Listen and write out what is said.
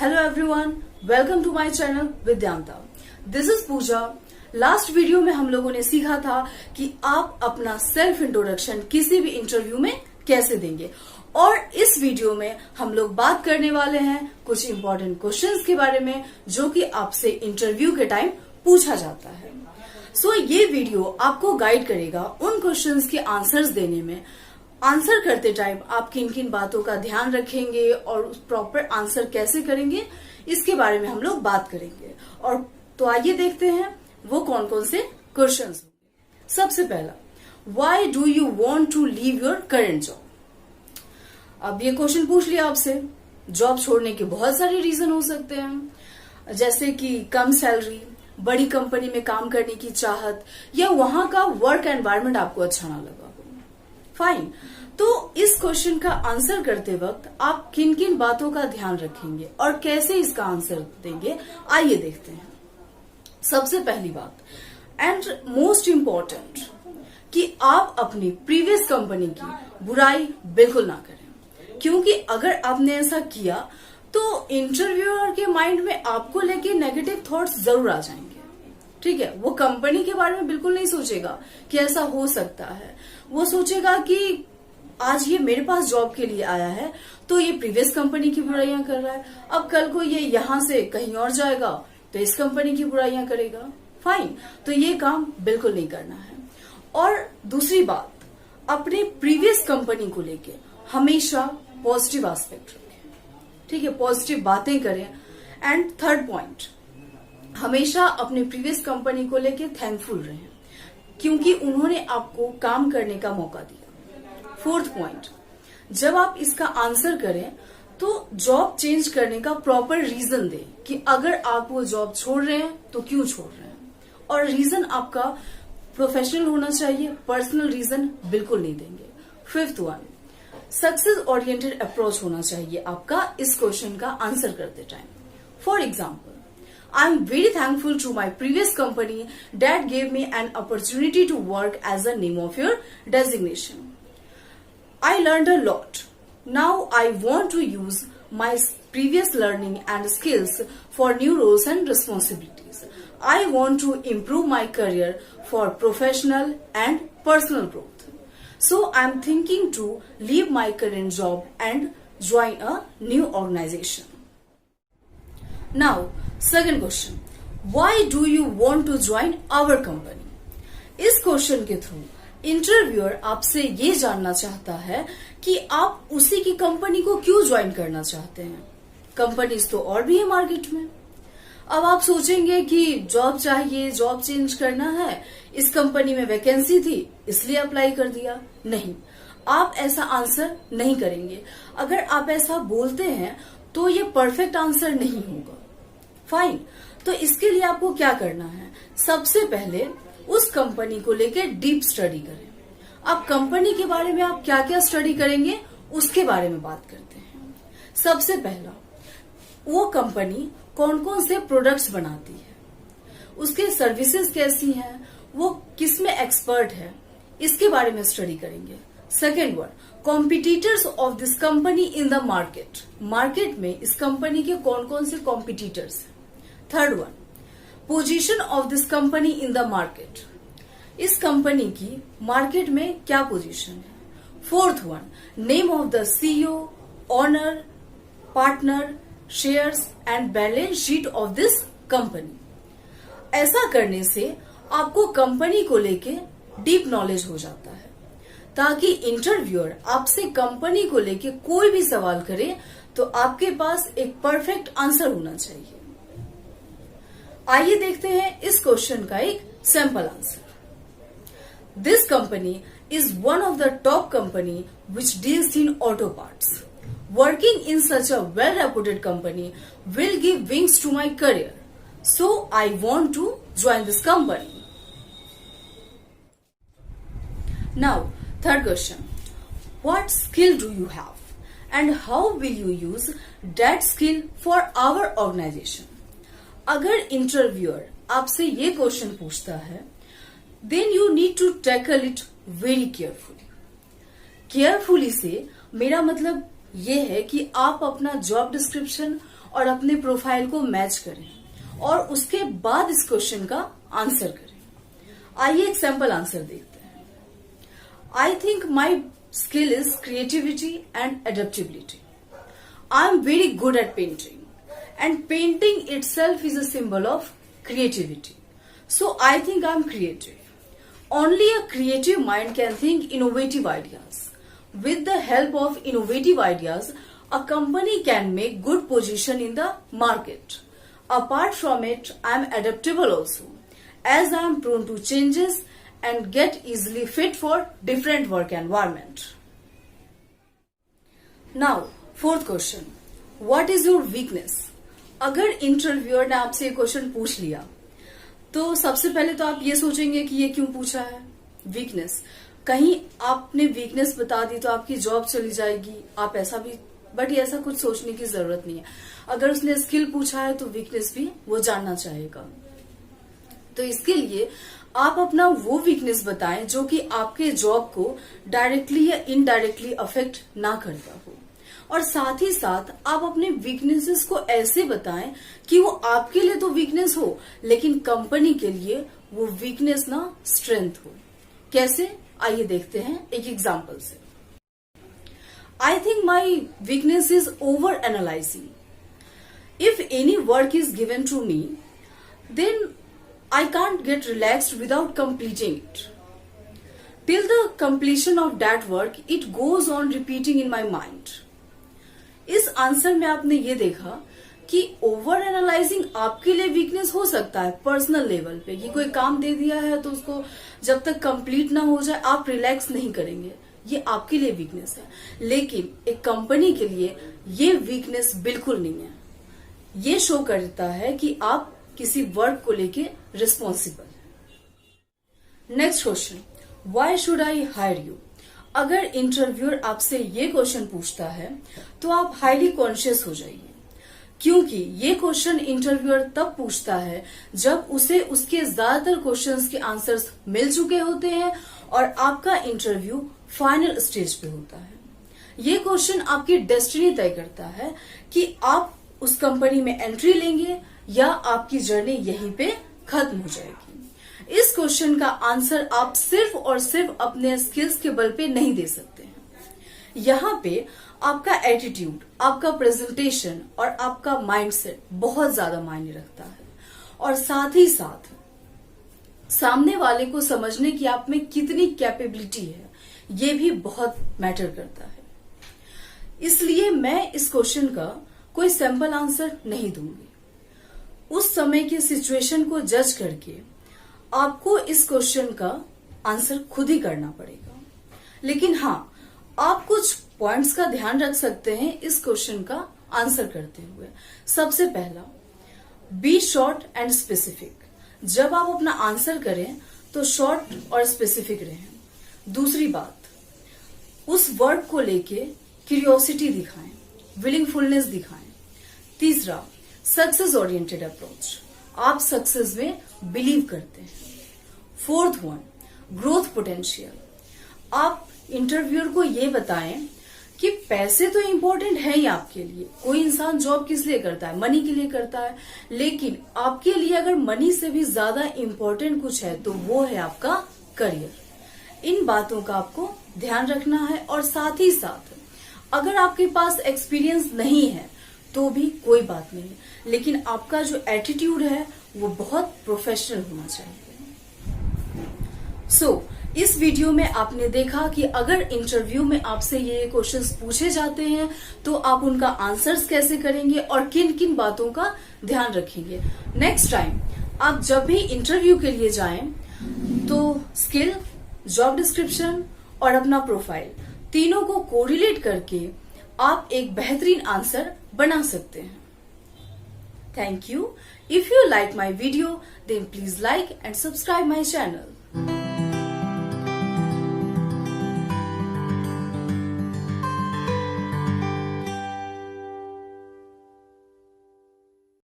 Hello everyone, welcome to my channel Vidyanta. This is Pooja. Last video में हम लोगों ने सीखा था कि आप अपना सेल्फ इंट्रोडक्शन किसी भी इंटरव्यू में कैसे देंगे, और इस वीडियो में हम लोग बात करने वाले हैं कुछ इंपॉर्टेंट क्वेश्चंस के बारे में जो कि आपसे इंटरव्यू के टाइम पूछा जाता है। ये वीडियो आपको गाइड करेगा उन क्वेश्चंस के आंसर्स देने में। आंसर करते टाइम आप किन किन बातों का ध्यान रखेंगे और प्रॉपर आंसर कैसे करेंगे, इसके बारे में हम लोग बात करेंगे। और तो आइए देखते हैं वो कौन कौन से क्वेश्चंस होंगे। सबसे पहला, why do you want to leave your current job. अब ये क्वेश्चन पूछ लिया आपसे। जॉब छोड़ने के बहुत सारे रीजन हो सकते हैं, जैसे कि कम सैलरी, बड़ी कंपनी में काम करने की चाहत, या वहां का वर्क एनवायरनमेंट आपको अच्छा ना लगा। फाइन, तो इस क्वेश्चन का आंसर करते वक्त आप किन किन बातों का ध्यान रखेंगे और कैसे इसका आंसर देंगे, आइए देखते हैं। सबसे पहली बात एंड मोस्ट इम्पोर्टेंट, कि आप अपनी प्रीवियस कंपनी की बुराई बिल्कुल ना करें, क्योंकि अगर आपने ऐसा किया तो इंटरव्यूअर के माइंड में आपको लेके नेगेटिव थॉट्स जरूर आ जाएंगे। ठीक है, वो कंपनी के बारे में बिल्कुल नहीं सोचेगा कि ऐसा हो सकता है। वो सोचेगा कि आज ये मेरे पास जॉब के लिए आया है तो ये प्रीवियस कंपनी की बुराइयां कर रहा है, अब कल को ये यहां से कहीं और जाएगा तो इस कंपनी की बुराइयां करेगा। फाइन, तो ये काम बिल्कुल नहीं करना है। और दूसरी बात, अपने प्रीवियस कंपनी को लेके हमेशा पॉजिटिव एस्पेक्ट रखें। ठीक है, पॉजिटिव बातें करें। एंड थर्ड पॉइंट, हमेशा अपने प्रीवियस कंपनी को लेके थैंकफुल रहें, क्योंकि उन्होंने आपको काम करने का मौका दिया। फोर्थ पॉइंट, जब आप इसका आंसर करें तो जॉब चेंज करने का प्रॉपर रीजन दें कि अगर आप वो जॉब छोड़ रहे हैं तो क्यों छोड़ रहे हैं, और रीजन आपका प्रोफेशनल होना चाहिए, पर्सनल रीजन बिल्कुल नहीं देंगे। Fifth one, success oriented approach होना चाहिए आपका इस क्वेश्चन का आंसर करते time. For example, I'm very thankful to my previous company that gave me an opportunity to work as a name of your designation. I learned a lot. Now I want to use my previous learning and skills for new roles and responsibilities. I want to improve my career for professional and personal growth. So I'm thinking to leave my current job and join a new organization. Now, second question, why do you want to join our company? इस question के through interviewer आपसे ये जानना चाहता है कि आप उसी की कंपनी को क्यों ज्वाइन करना चाहते हैं। कंपनीज तो और भी है मार्केट में। अब आप सोचेंगे कि जॉब चाहिए, जॉब चेंज करना है, इस कंपनी में वैकेंसी थी इसलिए अप्लाई कर दिया। नहीं, आप ऐसा आंसर नहीं करेंगे। अगर आप ऐसा बोलते हैं तो ये परफेक्ट आंसर नहीं होगा। फाइन, तो इसके लिए आपको क्या करना है, सबसे पहले उस कंपनी को लेकर डीप स्टडी करें। अब कंपनी के बारे में आप क्या क्या स्टडी करेंगे उसके बारे में बात करते हैं। सबसे पहला, वो कंपनी कौन कौन से प्रोडक्ट्स बनाती है, उसके सर्विसेज कैसी हैं, वो किस में एक्सपर्ट है, इसके बारे में स्टडी करेंगे। Second one, competitors of this company in the market. Market में इस कंपनी के कौन कौन से कॉम्पिटिटर्स हैं। Third one, position of this company in the market. इस कंपनी की मार्केट में क्या पोजीशन है। Fourth one, name of the CEO, owner, partner, shares and balance sheet of this company. ऐसा करने से आपको कंपनी को लेके डीप नॉलेज हो जाता है, ताकि इंटरव्यूअर आपसे कंपनी को लेके कोई भी सवाल करे तो आपके पास एक परफेक्ट आंसर होना चाहिए। आइए देखते हैं इस क्वेश्चन का एक sample answer. This company is one of the top company which deals in auto parts. Working in such a well reputed company will give wings to my career, so I want to join this company. Now third question, what skill do you have and how will you use that skill for our organization? अगर interviewer आपसे ये question पूछता है, then you need to tackle it very carefully. Carefully से मेरा मतलब ये है कि आप अपना जॉब डिस्क्रिप्शन और अपने प्रोफाइल को मैच करें और उसके बाद इस क्वेश्चन का आंसर करें। आइए एक सैंपल आंसर देखते हैं। आई think my skill is creativity and adaptability. I am very good at painting and painting itself is a symbol of creativity. So I think I'm creative. Only a creative mind can think innovative ideas. With the help of innovative ideas, a company can make good position in the market. Apart from it, I'm adaptable also, as I'm prone to changes and get easily fit for different work environment. Now, fourth question. What is your weakness? अगर interviewer ने आपसे ये question पूछ लिया तो सबसे पहले तो आप ये सोचेंगे कि ये क्यों पूछा है। वीकनेस, कहीं आपने वीकनेस बता दी तो आपकी जॉब चली जाएगी, आप ऐसा भी, बट ऐसा कुछ सोचने की जरूरत नहीं है। अगर उसने स्किल पूछा है तो वीकनेस भी वो जानना चाहेगा। तो इसके लिए आप अपना वो वीकनेस बताएं जो कि आपके जॉब को डायरेक्टली या इनडायरेक्टली अफेक्ट ना करता हो, और साथ ही साथ आप अपने वीकनेसेस को ऐसे बताएं कि वो आपके लिए तो वीकनेस हो लेकिन कंपनी के लिए वो वीकनेस ना स्ट्रेंथ हो। कैसे, आइए देखते हैं एक एग्जांपल से। I think my weakness is over analysing. If any work is given to me then I can't get relaxed without completing it. Till the completion of that work it goes on repeating in my mind. इस answer में आपने ये देखा कि over analysing आपके लिए weakness हो सकता है पर्सनल लेवल पे, कि कोई काम दे दिया है तो उसको जब तक कंप्लीट ना हो जाए आप रिलैक्स नहीं करेंगे, ये आपके लिए वीकनेस है। लेकिन एक कंपनी के लिए ये वीकनेस बिल्कुल नहीं है। ये शो करता है कि आप किसी वर्क को लेके रिस्पॉन्सिबल है। Next question, why should I hire you? अगर इंटरव्यूअर आपसे ये क्वेश्चन पूछता है तो आप हाईली कॉन्शियस हो जाइए, क्योंकि ये क्वेश्चन इंटरव्यूअर तब पूछता है जब उसे उसके ज्यादातर क्वेश्चंस के आंसर्स मिल चुके होते हैं और आपका इंटरव्यू फाइनल स्टेज पे होता है। ये क्वेश्चन आपकी डेस्टिनी तय करता है कि आप उस कंपनी में एंट्री लेंगे या आपकी जर्नी यहीं पे खत्म हो जाएगी। इस क्वेश्चन का आंसर आप सिर्फ और सिर्फ अपने स्किल्स के बल पे नहीं दे सकते हैं। यहाँ पे आपका एटीट्यूड, आपका प्रेजेंटेशन और आपका माइंडसेट बहुत ज्यादा मायने रखता है, और साथ ही साथ सामने वाले को समझने की आप में कितनी कैपेबिलिटी है ये भी बहुत मैटर करता है। इसलिए मैं इस क्वेश्चन का कोई सैंपल आंसर नहीं दूंगी। उस समय की सिचुएशन को जज करके आपको इस क्वेश्चन का आंसर खुद ही करना पड़ेगा। लेकिन हाँ, आप कुछ पॉइंट्स का ध्यान रख सकते हैं इस क्वेश्चन का आंसर करते हुए। सबसे पहला, बी शॉर्ट एंड स्पेसिफिक। जब आप अपना आंसर करें तो शॉर्ट और स्पेसिफिक रहें। दूसरी बात, उस वर्क को लेके क्यूरियोसिटी दिखाएं, विलिंगफुलनेस दिखाएं। तीसरा, सक्सेस ओरिएंटेड अप्रोच, आप सक्सेस में बिलीव करते हैं। फोर्थ वन, ग्रोथ पोटेंशियल, आप इंटरव्यूअर को ये बताएं कि पैसे तो इंपॉर्टेंट है ही आपके लिए। कोई इंसान जॉब किस लिए करता है? मनी के लिए करता है। लेकिन आपके लिए अगर मनी से भी ज्यादा इंपॉर्टेंट कुछ है तो वो है आपका करियर। इन बातों का आपको ध्यान रखना है, और साथ ही साथ अगर आपके पास एक्सपीरियंस नहीं है तो भी कोई बात नहीं, लेकिन आपका जो एटीट्यूड है वो बहुत प्रोफेशनल होना चाहिए। इस वीडियो में आपने देखा कि अगर इंटरव्यू में आपसे ये क्वेश्चंस पूछे जाते हैं तो आप उनका आंसर्स कैसे करेंगे और किन किन बातों का ध्यान रखेंगे। नेक्स्ट टाइम आप जब भी इंटरव्यू के लिए जाएं तो स्किल, जॉब डिस्क्रिप्शन और अपना प्रोफाइल तीनों को कोरिलेट करके आप एक बेहतरीन आंसर बना सकते हैं। Thank you. If you like my video, then please like and subscribe my channel.